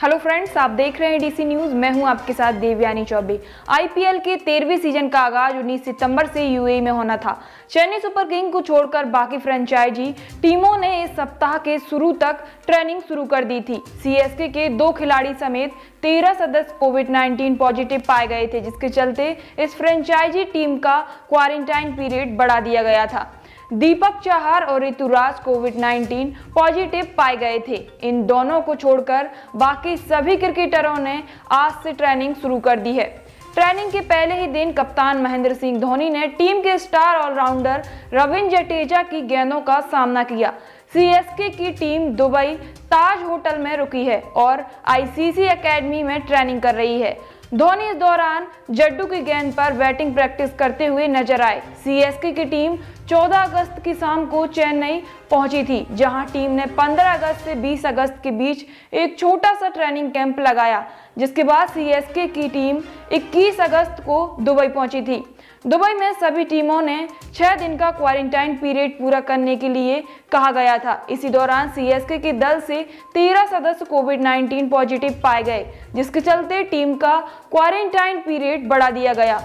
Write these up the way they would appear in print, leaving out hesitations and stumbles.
Hello friends, आप देख रहे हैं डीसी न्यूज। मैं हूं आपके साथ देवयानी चौबे। आईपीएल के 13वीं सीजन का आगाज 19 सितंबर से यूएई में होना था। चेन्नई सुपर किंग को छोड़कर बाकी फ्रेंचाइजी टीमों ने इस सप्ताह के शुरू तक ट्रेनिंग शुरू कर दी थी। सीएसके के 2 खिलाड़ी समेत 13 सदस्य कोविड-19 पॉजिटिव पाए गए थे, जिसके चलते इस फ्रेंचाइजी टीम का क्वारंटाइन पीरियड बढ़ा दिया गया था। दीपक चाहर और ऋतुराज कोविड-19 पॉजिटिव पाए गए थे। इन दोनों को छोड़कर बाकी सभी क्रिकेटरों ने आज से ट्रेनिंग शुरू कर दी है। ट्रेनिंग के पहले ही दिन कप्तान महेंद्र सिंह धोनी ने टीम के स्टार ऑलराउंडर रविंद्र जडेजा की गेंदों का सामना किया। सीएसके की टीम दुबई ताज होटल में रुकी है और आईसीसी एकेडमी में ट्रेनिंग कर रही है। धोनी इस दौरान जड्डू की गेंद पर बैटिंग प्रैक्टिस करते हुए नजर आए। सीएसके की टीम 14 अगस्त की शाम को चेन्नई पहुंची थी, जहां टीम ने 15 अगस्त से 20 अगस्त के बीच एक छोटा सा ट्रेनिंग कैंप लगाया, जिसके बाद सीएसके की टीम 21 अगस्त को दुबई पहुंची थी। दुबई में सभी टीमों ने 6 दिन का क्वारंटाइन पीरियड पूरा करने के लिए कहा गया था। इसी दौरान सीएसके के दल से 13 सदस्य कोविड-19 पॉजिटिव पाए गए, जिसके चलते टीम का क्वारंटाइन पीरियड बढ़ा दिया गया।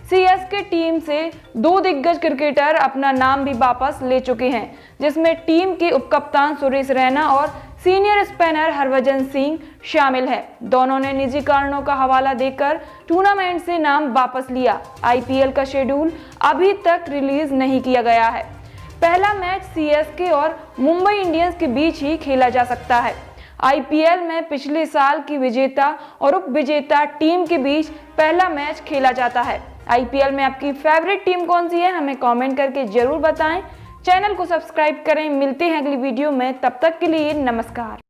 सीएसके टीम से 2 दिग्गज क्रिकेटर अपना नाम भी वापस ले चुके हैं, जिसमें टीम के उपकप्तान सुरेश रैना और सीनियर स्पिनर हरभजन सिंह शामिल है। दोनों ने निजी कारणों का हवाला देकर टूर्नामेंट से नाम वापस लिया। आईपीएल का शेड्यूल अभी तक रिलीज नहीं किया गया है। पहला मैच सीएसके और मुंबई इंडियंस के बीच ही खेला जा सकता है। आईपीएल में पिछले साल की विजेता और उप विजेता टीम के बीच पहला मैच खेला जाता है। आईपीएल में आपकी फेवरेट टीम कौन सी है, हमें कमेंट करके जरूर बताएं। चैनल को सब्सक्राइब करें। मिलते हैं अगली वीडियो में, तब तक के लिए नमस्कार।